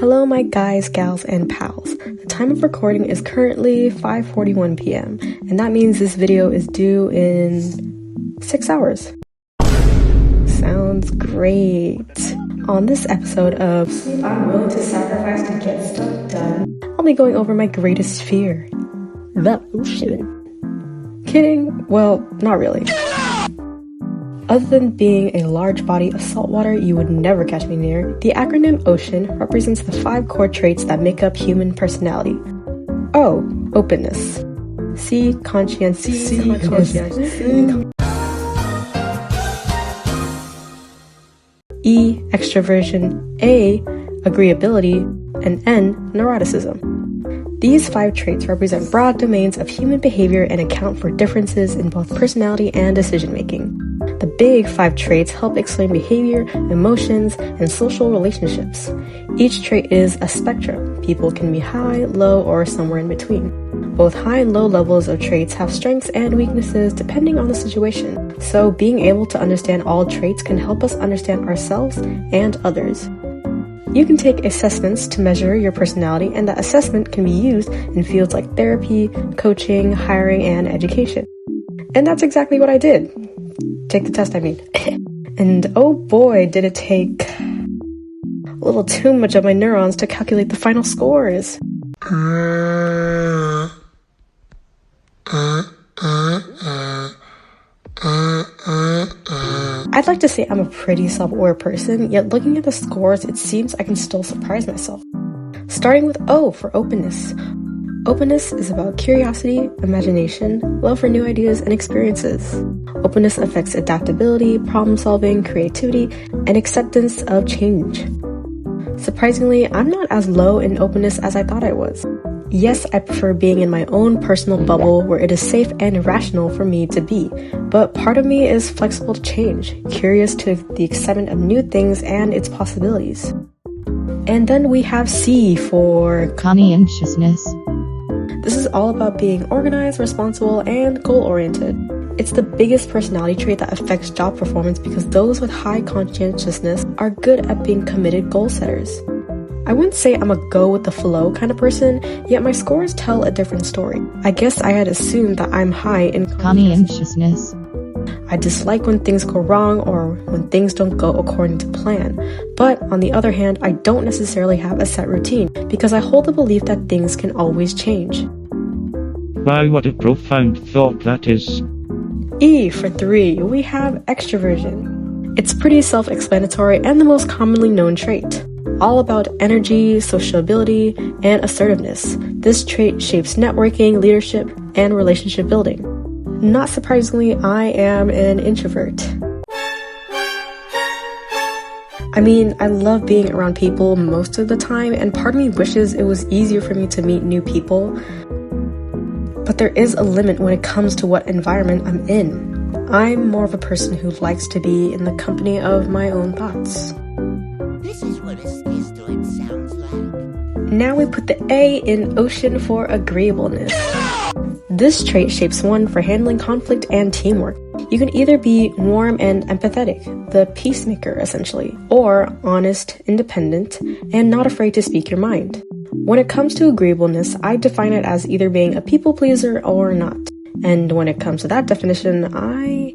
Hello my guys, gals, and pals. The time of recording is currently 5:41 p.m. and that means this video is due in 6 hours. Sounds great. On this episode of I'm willing to sacrifice to get stuff done, I'll be going over my greatest fear, the ocean. Kidding? Well, not really. Other than being a large body of salt water you would never catch me near, the acronym OCEAN represents the 5 core traits that make up human personality. O. Openness. C. Conscientiousness. E. Extroversion. A. Agreeability. And N. Neuroticism. These 5 traits represent broad domains of human behavior and account for differences in both personality and decision-making. The big 5 traits help explain behavior, emotions, and social relationships. Each trait is a spectrum. People can be high, low, or somewhere in between. Both high and low levels of traits have strengths and weaknesses depending on the situation. So being able to understand all traits can help us understand ourselves and others. You can take assessments to measure your personality, and that assessment can be used in fields like therapy, coaching, hiring, and education. And that's exactly what I did. Take the test, I mean. And oh boy, did it take a little too much of my neurons to calculate the final scores. I'd like to say I'm a pretty self-aware person, yet looking at the scores, it seems I can still surprise myself. Starting with O for openness. Openness is about curiosity, imagination, love for new ideas and experiences. Openness affects adaptability, problem-solving, creativity, and acceptance of change. Surprisingly, I'm not as low in openness as I thought I was. Yes, I prefer being in my own personal bubble where it is safe and rational for me to be, but part of me is flexible to change, curious to the excitement of new things and its possibilities. And then we have C for conscientiousness. This is all about being organized, responsible, and goal-oriented. It's the biggest personality trait that affects job performance because those with high conscientiousness are good at being committed goal setters. I wouldn't say I'm a go-with-the-flow kind of person, yet my scores tell a different story. I guess I had assumed that I'm high in conscientiousness. I dislike when things go wrong or when things don't go according to plan. But on the other hand, I don't necessarily have a set routine because I hold the belief that things can always change. Wow, what a profound thought that is. E for 3, we have extroversion. It's pretty self-explanatory and the most commonly known trait. All about energy, sociability, and assertiveness. This trait shapes networking, leadership, and relationship building. Not surprisingly, I am an introvert. I mean, I love being around people most of the time, and part of me wishes it was easier for me to meet new people. But there is a limit when it comes to what environment I'm in. I'm more of a person who likes to be in the company of my own thoughts. This is what a schizoid sounds like. Now we put the A in ocean for agreeableness. This trait shapes one for handling conflict and teamwork. You can either be warm and empathetic, the peacemaker essentially, or honest, independent, and not afraid to speak your mind. When it comes to agreeableness, I define it as either being a people pleaser or not. And when it comes to that definition, I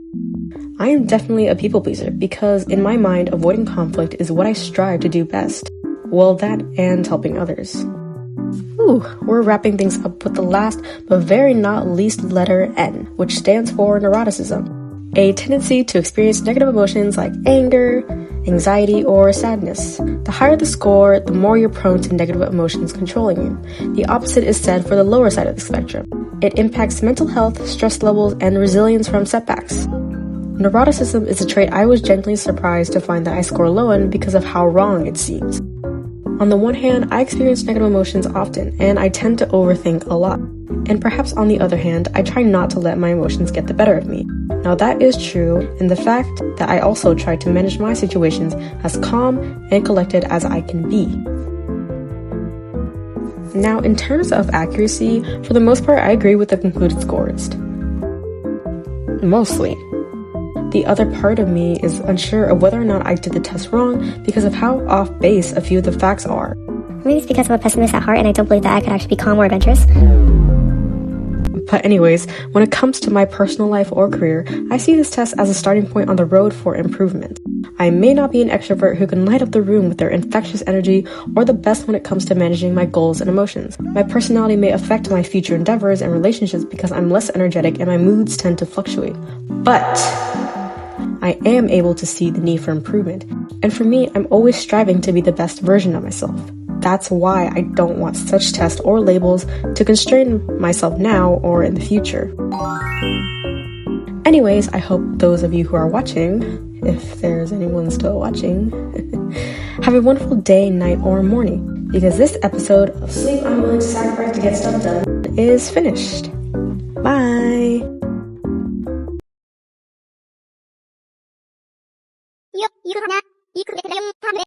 am definitely a people pleaser because in my mind, avoiding conflict is what I strive to do best. Well, that and helping others. Ooh, we're wrapping things up with the last but very not least letter N, which stands for neuroticism, a tendency to experience negative emotions like anger, anxiety, or sadness. The higher the score, the more you're prone to negative emotions controlling you. The opposite is said for the lower side of the spectrum. It impacts mental health, stress levels, and resilience from setbacks. Neuroticism is a trait I was gently surprised to find that I score low in because of how wrong it seems. On the one hand, I experience negative emotions often, and I tend to overthink a lot. And perhaps on the other hand, I try not to let my emotions get the better of me. Now that is true, and the fact that I also try to manage my situations as calm and collected as I can be. Now, in terms of accuracy, for the most part, I agree with the concluded scores. Mostly. The other part of me is unsure of whether or not I did the test wrong because of how off base a few of the facts are. Maybe it's because I'm a pessimist at heart and I don't believe that I could actually be calm or adventurous. But anyways, when it comes to my personal life or career, I see this test as a starting point on the road for improvement. I may not be an extrovert who can light up the room with their infectious energy or the best when it comes to managing my goals and emotions. My personality may affect my future endeavors and relationships because I'm less energetic and my moods tend to fluctuate. But I am able to see the need for improvement. And for me, I'm always striving to be the best version of myself. That's why I don't want such tests or labels to constrain myself now or in the future. Anyways, I hope those of you who are watching, if there's anyone still watching, have a wonderful day, night, or morning, because this episode of Sleep I'm Willing to Sacrifice to Get Stuff Done is finished. Bye!